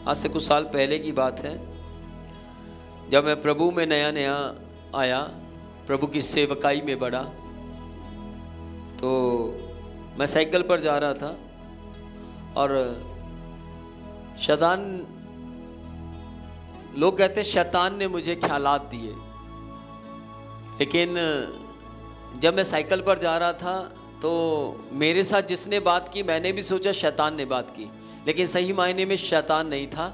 आज से कुछ साल पहले की बात है, जब मैं प्रभु में नया नया आया, प्रभु की सेवकाई में बढ़ा, तो मैं साइकिल पर जा रहा था और शैतान, लोग कहते हैं शैतान ने मुझे ख्यालात दिए, लेकिन जब मैं साइकिल पर जा रहा था तो मेरे साथ जिसने बात की, मैंने भी सोचा शैतान ने बात की, लेकिन सही मायने में शैतान नहीं था,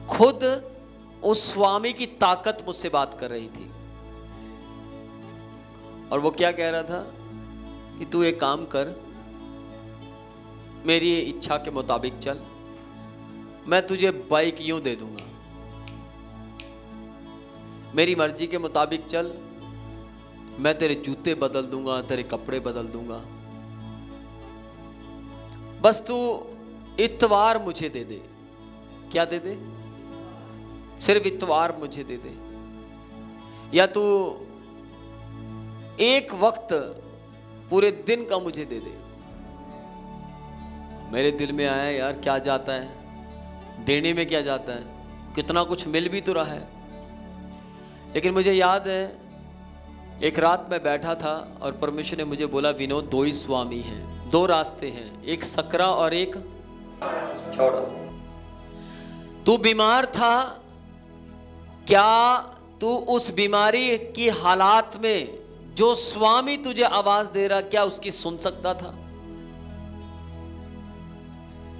खुद उस स्वामी की ताकत मुझसे बात कर रही थी। और वो क्या कह रहा था कि तू एक काम कर, मेरी इच्छा के मुताबिक चल, मैं तुझे बाइक यूं दे दूंगा, मेरी मर्जी के मुताबिक चल, मैं तेरे जूते बदल दूंगा, तेरे कपड़े बदल दूंगा, बस तू इतवार मुझे दे दे। क्या दे दे? सिर्फ इतवार मुझे दे दे, या तू एक वक्त पूरे दिन का मुझे दे दे। मेरे दिल में आया, यार क्या जाता है, देने में क्या जाता है, कितना कुछ मिल भी तो रहा है। लेकिन मुझे याद है, एक रात मैं बैठा था और परमेश्वर ने मुझे बोला, विनोद दो ही स्वामी हैं, दो रास्ते हैं, एक सकरा और एक चौड़ा। तू बीमार था, क्या तू उस बीमारी की हालात में जो स्वामी तुझे आवाज दे रहा, क्या उसकी सुन सकता था?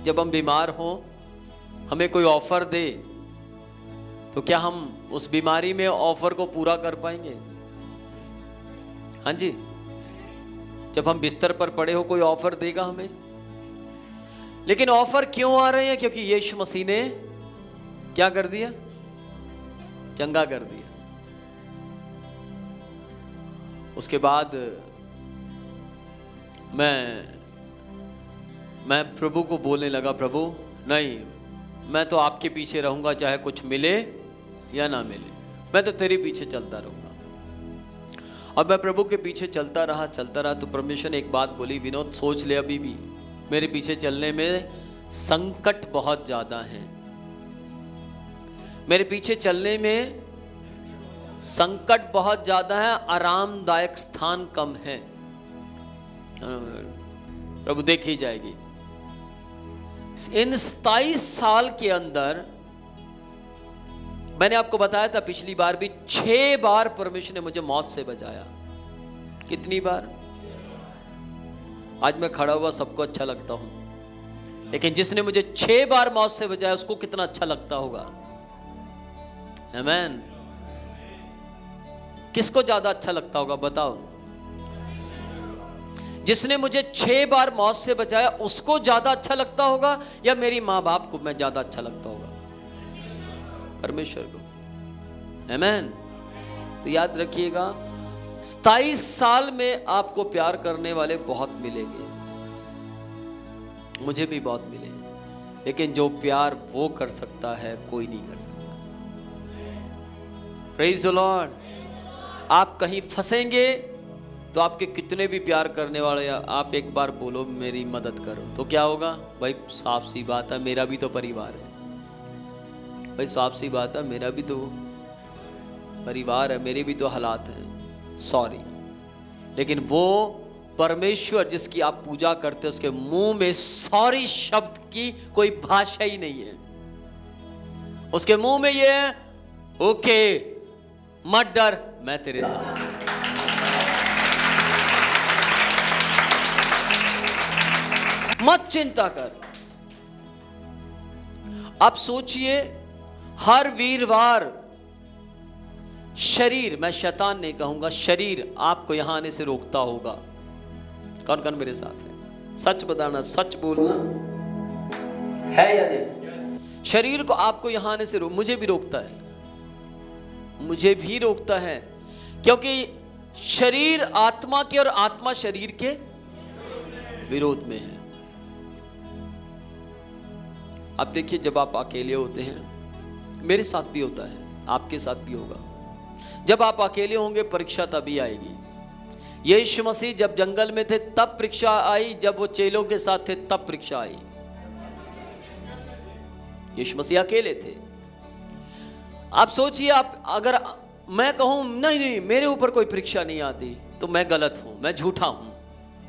जब हम बीमार हो, हमें कोई ऑफर दे, तो क्या हम उस बीमारी में ऑफर को पूरा कर पाएंगे? हाँ जी, जब हम बिस्तर पर पड़े हो, कोई ऑफर देगा हमें? लेकिन ऑफर क्यों आ रहे हैं? क्योंकि यीशु मसीह ने क्या कर दिया? चंगा कर दिया। उसके बाद मैं प्रभु को बोलने लगा, प्रभु नहीं, मैं तो आपके पीछे रहूंगा, चाहे कुछ मिले या ना मिले, मैं तो तेरे पीछे चलता रहूंगा। और मैं प्रभु के पीछे चलता रहा तो परमेश्वर ने एक बात बोली, विनोद सोच ले, अभी भी मेरे पीछे चलने में संकट बहुत ज्यादा है, मेरे पीछे चलने में संकट बहुत ज्यादा है, आरामदायक स्थान कम है। प्रभु देख ही जाएगी। इन 27 साल के अंदर मैंने आपको बताया था पिछली बार भी, 6 बार परमेश्वर ने मुझे मौत से बचाया। कितनी बार? आज मैं खड़ा हुआ सबको अच्छा लगता हूं, लेकिन जिसने मुझे 6 बार मौत से बचाया उसको कितना अच्छा लगता होगा। आमीन। किसको ज्यादा अच्छा लगता होगा बताओ? जिसने मुझे 6 बार मौत से बचाया उसको ज्यादा अच्छा लगता होगा, या मेरी मां बाप को मैं ज्यादा अच्छा लगता होगा? परमेश्वर को। आमीन। तो याद रखिएगा, 27 साल में आपको प्यार करने वाले बहुत मिलेंगे, मुझे भी बहुत मिले, लेकिन जो प्यार वो कर सकता है कोई नहीं कर सकता। Praise the Lord. आप कहीं फंसेंगे तो आपके कितने भी प्यार करने वाले, आप एक बार बोलो मेरी मदद करो, तो क्या होगा? भाई साफ सी बात है, मेरा भी तो परिवार है, भाई साफ सी बात है, मेरा भी तो परिवार है, मेरे भी तो हालात हैं, सॉरी। लेकिन वो परमेश्वर जिसकी आप पूजा करते हैं, उसके मुंह में सॉरी शब्द की कोई भाषा ही नहीं है। उसके मुंह में ये है, ओके मत डर, मैं तेरे साथ। मत चिंता कर। आप सोचिए, हर वीरवार शरीर, मैं शैतान नहीं कहूंगा, शरीर आपको यहां आने से रोकता होगा। कौन कौन मेरे साथ है? सच बताना, सच बोलना है या नहीं? शरीर को आपको यहां आने से मुझे भी रोकता है, मुझे भी रोकता है, क्योंकि शरीर आत्मा के और आत्मा शरीर के विरोध में है। अब देखिए, जब आप अकेले होते हैं, मेरे साथ भी होता है, आपके साथ भी होगा, जब आप अकेले होंगे परीक्षा तभी आएगी। यीशु मसीह जब जंगल में थे तब परीक्षा आई, जब वो चेलों के साथ थे तब परीक्षा आई। यीशु मसीह अकेले थे। आप सोचिए, आप अगर मैं कहूं नहीं नहीं मेरे ऊपर कोई परीक्षा नहीं आती, तो मैं गलत हूं, मैं झूठा हूं,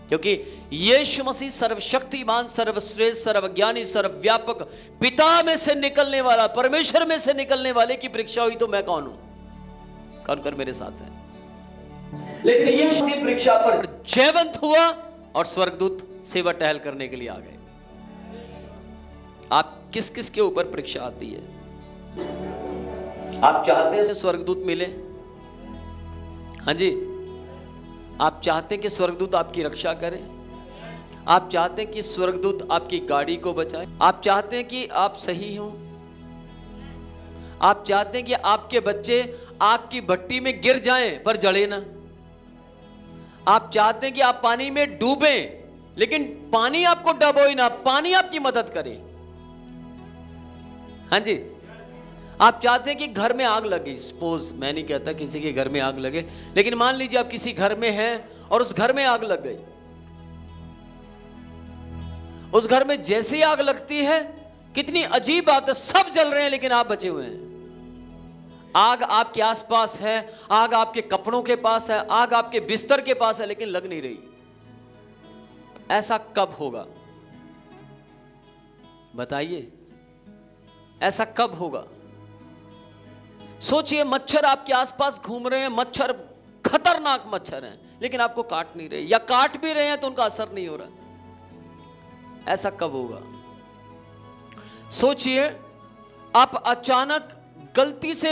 क्योंकि यीशु मसीह सर्वशक्तिमान, सर्वश्रेष्ठ, सर्वज्ञानी, सर्वव्यापक, पिता में से निकलने वाला, परमेश्वर में से निकलने वाले की परीक्षा हुई तो मैं कौन हूं? कौन कर मेरे साथ है? लेकिन यीशु मसीह परीक्षा पर जयवंत हुआ और स्वर्गदूत सेवा टहल करने के लिए आ गए। आप किस किस के ऊपर परीक्षा आती है? आप चाहते हैं स्वर्गदूत मिले? हाँ जी, आप चाहते हैं कि स्वर्गदूत आपकी रक्षा करे? आप चाहते हैं कि स्वर्गदूत आपकी गाड़ी को बचाए? आप चाहते हैं कि आप सही हो? आप चाहते हैं कि आपके बच्चे आग की भट्टी में गिर जाएं पर जले ना? आप चाहते हैं कि आप पानी में डूबें लेकिन पानी आपको डुबोए ना, पानी आपकी मदद करे? हाँ जी, आप चाहते हैं कि घर में आग लगी, सपोज, मैं नहीं कहता किसी के घर में आग लगे, लेकिन मान लीजिए आप किसी घर में हैं और उस घर में आग लग गई। उस घर में जैसे ही आग लगती है, कितनी अजीब बात है, सब जल रहे हैं लेकिन आप बचे हुए हैं। आग आपके आसपास है, आग आपके कपड़ों के पास है, आग आपके बिस्तर के पास है, लेकिन लग नहीं रही। ऐसा कब होगा? बताइए, ऐसा कब होगा? सोचिए, मच्छर आपके आसपास घूम रहे हैं, मच्छर खतरनाक मच्छर हैं, लेकिन आपको काट नहीं रहे, या काट भी रहे हैं तो उनका असर नहीं हो रहा। ऐसा कब होगा? सोचिए, आप अचानक गलती से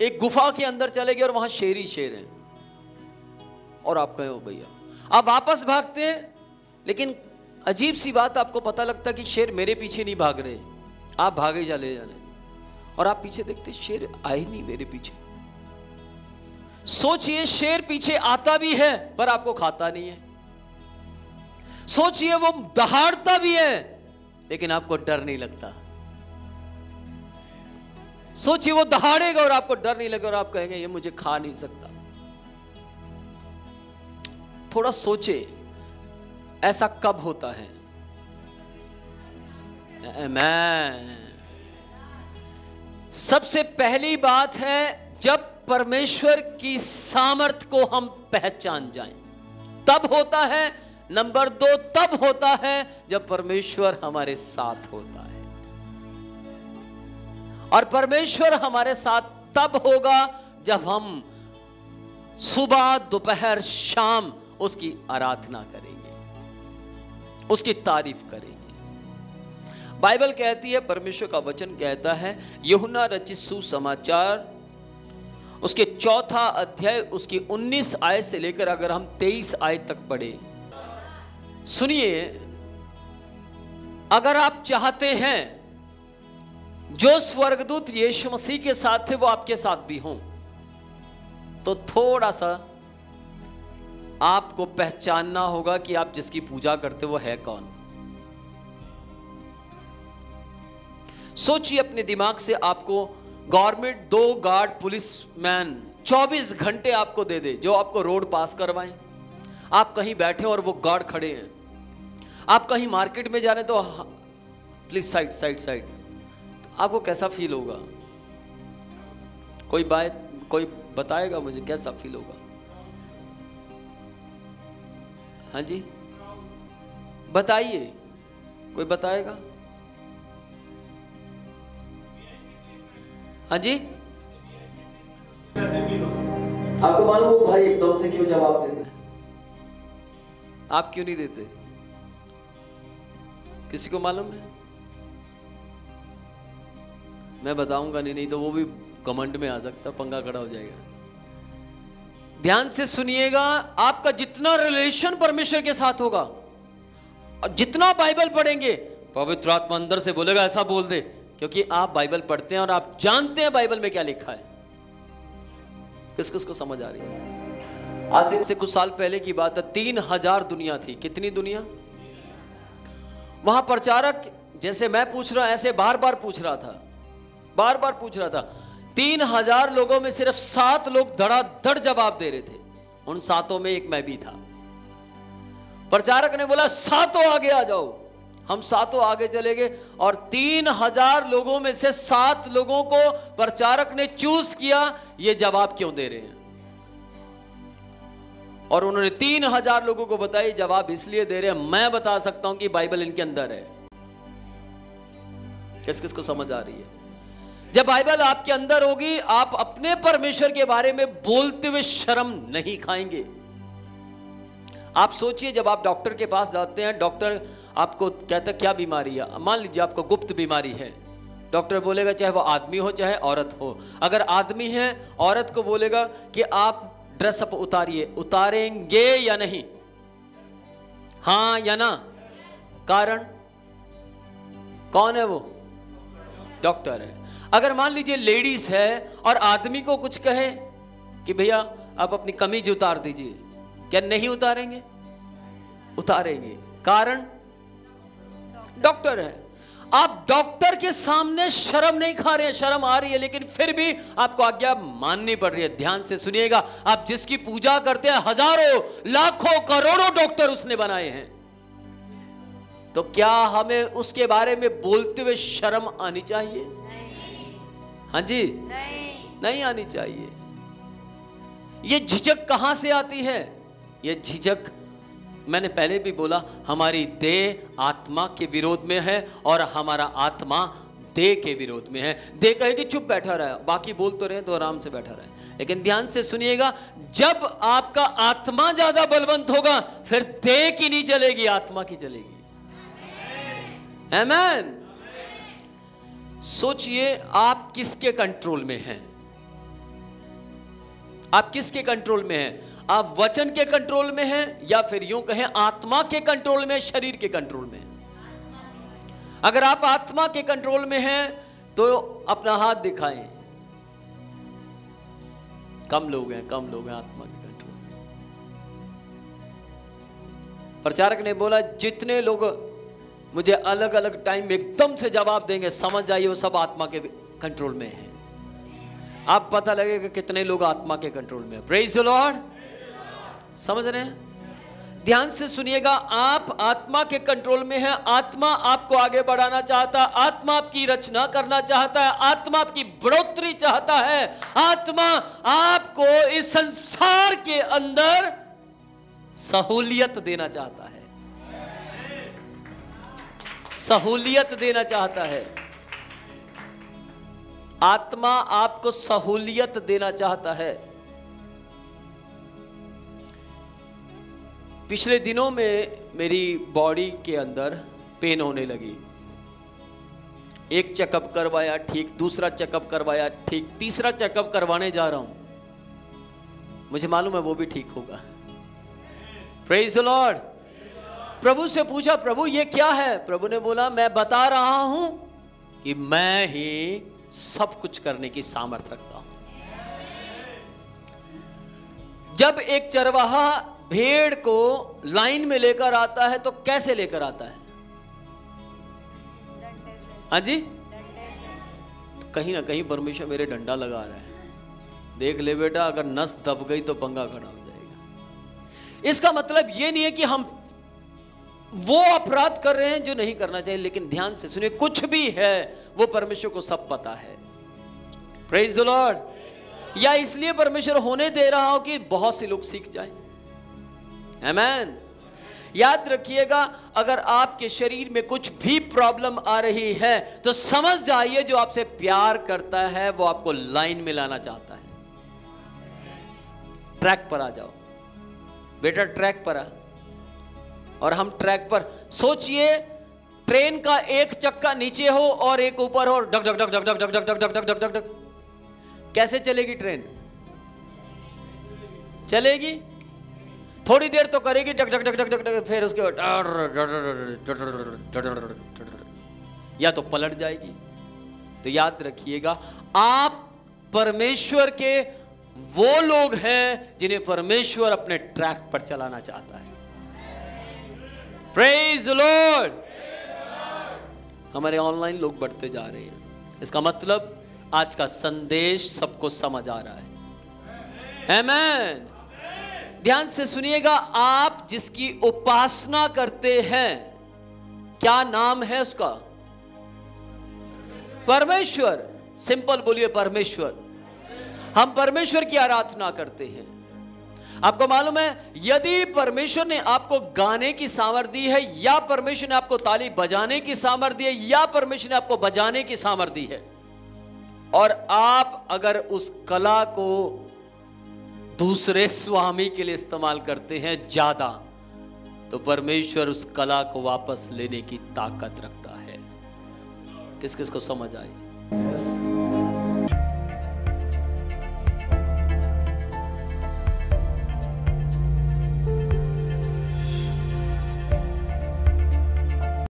एक गुफा के अंदर चले गए और वहां शेर ही शेर हैं, और आप कहे, ओ भैया, आप वापस भागते हैं, लेकिन अजीब सी बात, आपको पता लगता कि शेर मेरे पीछे नहीं भाग रहे, आप भागे चले जा रहे, और आप पीछे देखते शेर आए नहीं मेरे पीछे। सोचिए, शेर पीछे आता भी है पर आपको खाता नहीं है। सोचिए, वो दहाड़ता भी है लेकिन आपको डर नहीं लगता। सोचिए, वो दहाड़ेगा और आपको डर नहीं लगेगा और आप कहेंगे ये मुझे खा नहीं सकता। थोड़ा सोचे, ऐसा कब होता है? मैं सबसे पहली बात है जब परमेश्वर की सामर्थ को हम पहचान जाएं, तब होता है। नंबर 2, तब होता है जब परमेश्वर हमारे साथ होता है। और परमेश्वर हमारे साथ तब होगा जब हम सुबह, दोपहर, शाम उसकी आराधना करेंगे, उसकी तारीफ करेंगे। बाइबल कहती है, परमेश्वर का वचन कहता है, यूहन्ना रचित सुसमाचार उसके 4 अध्याय उसकी 19 आयत से लेकर अगर हम 23 आयत तक पढ़े, सुनिए, अगर आप चाहते हैं जो स्वर्गदूत यीशु मसीह के साथ थे वो आपके साथ भी हों, तो थोड़ा सा आपको पहचानना होगा कि आप जिसकी पूजा करते वो है कौन। सोचिए अपने दिमाग से, आपको गवर्नमेंट 2 गार्ड पुलिसमैन 24 घंटे आपको दे दे, जो आपको रोड पास करवाएं। आप कहीं बैठे और वो गार्ड खड़े हैं, आप कहीं मार्केट में जा रहे हैं तो प्लीज साइड साइड साइड, आपको कैसा फील होगा? कोई बताएगा मुझे कैसा फील होगा? हाँ जी, बताइए, कोई बताएगा? हाँ जी, आपको मालूम हो भाई एकदम से क्यों जवाब देते हैं? आप क्यों नहीं देते? किसी को मालूम है? मैं बताऊंगा नहीं तो वो भी कमेंट में आ सकता, पंगा खड़ा हो जाएगा। ध्यान से सुनिएगा, आपका जितना रिलेशन परमेश्वर के साथ होगा और जितना बाइबल पढ़ेंगे, पवित्र आत्मा अंदर से बोलेगा ऐसा बोल दे, क्योंकि आप बाइबल पढ़ते हैं और आप जानते हैं बाइबल में क्या लिखा है। किस किस को समझ आ रही है? आज से कुछ साल पहले की बात है, 3000 दुनिया थी। कितनी दुनिया? वहां प्रचारक जैसे मैं पूछ रहा ऐसे बार बार पूछ रहा था। 3000 लोगों में सिर्फ 7 लोग धड़ाधड़ जवाब दे रहे थे। उन 7 में एक मैं भी था। प्रचारक ने बोला 7 आगे आ जाओ, हम सातों आगे चले गए और 3000 लोगों में से 7 लोगों को प्रचारक ने चूज किया। ये जवाब क्यों दे रहे हैं? और उन्होंने 3000 लोगों को बताया जवाब इसलिए दे रहे हैं, मैं बता सकता हूं कि बाइबल इनके अंदर है। किस किस को समझ आ रही है? जब बाइबल आपके अंदर होगी, आप अपने परमेश्वर के बारे में बोलते हुए शर्म नहीं खाएंगे। आप सोचिए, जब आप डॉक्टर के पास जाते हैं, डॉक्टर आपको कहता है क्या बीमारी है, मान लीजिए आपको गुप्त बीमारी है, डॉक्टर बोलेगा चाहे वो आदमी हो चाहे औरत हो। अगर आदमी है, औरत को बोलेगा कि आप ड्रेसअप उतारिए, उतारेंगे या नहीं, हाँ या ना? कारण कौन है? वो डॉक्टर है। अगर मान लीजिए लेडीज है और आदमी को कुछ कहे कि भैया आप अपनी कमीज उतार दीजिए, क्या नहीं उतारेंगे? उतारेंगे। कारण डॉक्टर है। आप डॉक्टर के सामने शर्म नहीं खा रहे हैं, शर्म आ रही है, लेकिन फिर भी आपको आज्ञा माननी पड़ रही है। ध्यान से सुनिएगा, आप जिसकी पूजा करते हैं, हजारों लाखों करोड़ों डॉक्टर उसने बनाए हैं, तो क्या हमें उसके बारे में बोलते हुए शर्म आनी चाहिए? हाँ जी, नहीं आनी चाहिए। ये झिझक कहां से आती है? ये झिझक, मैंने पहले भी बोला, हमारी देह आत्मा के विरोध में है और हमारा आत्मा देह के विरोध में है। देह कहे कि चुप बैठा रहे, बाकी बोल तो रहे तो आराम से बैठा रहे, लेकिन ध्यान से सुनिएगा, जब आपका आत्मा ज्यादा बलवंत होगा, फिर देह की नहीं चलेगी, आत्मा की चलेगी। आमीन। सोचिए, आप किसके कंट्रोल में हैं? आप किसके कंट्रोल में हैं? आप वचन के कंट्रोल में हैं या फिर यूं कहें आत्मा के कंट्रोल में, शरीर के कंट्रोल में? अगर आप आत्मा के कंट्रोल में हैं तो अपना हाथ दिखाएं। कम लोग हैं आत्मा के कंट्रोल में। प्रचारक ने बोला जितने लोग मुझे अलग अलग टाइम में एकदम से जवाब देंगे, समझ जाइए वो सब आत्मा के कंट्रोल में है। आप पता लगेगा कितने लोग आत्मा के कंट्रोल में है। Praise the Lord. समझ रहे हैं? ध्यान से सुनिएगा, आप आत्मा के कंट्रोल में है। आत्मा आपको आगे बढ़ाना चाहता है, आत्मा आपकी रचना करना चाहता है, आत्मा आपकी बढ़ोतरी चाहता है, आत्मा आपको इस संसार के अंदर सहूलियत देना चाहता है, सहूलियत देना चाहता है। आत्मा आपको सहूलियत देना चाहता है। पिछले दिनों में मेरी बॉडी के अंदर पेन होने लगी। एक चेकअप करवाया ठीक, दूसरा चेकअप करवाया ठीक, तीसरा चेकअप करवाने जा रहा हूं। मुझे मालूम है वो भी ठीक होगा। Praise the Lord. प्रभु से पूछा, प्रभु ये क्या है? प्रभु ने बोला, मैं बता रहा हूं कि मैं ही सब कुछ करने की सामर्थ्य रखता हूं। जब एक चरवाहा भेड़ को लाइन में लेकर आता है तो कैसे लेकर आता है? हाँ जी, तो कहीं ना कहीं परमेश्वर मेरे डंडा लगा रहा है। देख ले बेटा, अगर नस दब गई तो पंगा खड़ा हो जाएगा। इसका मतलब ये नहीं है कि हम वो अपराध कर रहे हैं जो नहीं करना चाहिए, लेकिन ध्यान से सुनिए, कुछ भी है वो परमेश्वर को सब पता है। Praise the Lord. या इसलिए परमेश्वर होने दे रहा हो कि बहुत से लोग सीख जाएं। आमीन। याद रखिएगा, अगर आपके शरीर में कुछ भी प्रॉब्लम आ रही है तो समझ जाइए जो आपसे प्यार करता है वो आपको लाइन में लाना चाहता है। ट्रैक पर आ जाओ बेटा, ट्रैक पर आ। और हम ट्रैक पर, सोचिए ट्रेन का एक चक्का नीचे हो और एक ऊपर हो, duck duck duck duck duck duck duck duck duck duck duck, कैसे चलेगी ट्रेन? चलेगी थोड़ी देर तो करेगी duck duck duck duck duck duck, फिर उसके बाद या तो पलट जाएगी। तो याद रखिएगा, आप परमेश्वर के वो लोग हैं जिन्हें परमेश्वर अपने ट्रैक पर चलाना चाहता है। Praise the Lord. हमारे ऑनलाइन लोग बढ़ते जा रहे हैं, इसका मतलब आज का संदेश सबको समझ आ रहा है। आमीन। ध्यान से सुनिएगा, आप जिसकी उपासना करते हैं क्या नाम है उसका? परमेश्वर। सिंपल बोलिए परमेश्वर। हम परमेश्वर की आराधना करते हैं। आपको मालूम है, यदि परमेश्वर ने आपको गाने की सामर्थ्य दी है, या परमेश्वर ने आपको ताली बजाने की सामर्थ्य दी है, या परमेश्वर ने आपको बजाने की सामर्थ्य दी है, और आप अगर उस कला को दूसरे स्वामी के लिए इस्तेमाल करते हैं ज्यादा, तो परमेश्वर उस कला को वापस लेने की ताकत रखता है। किस किस को समझ आई?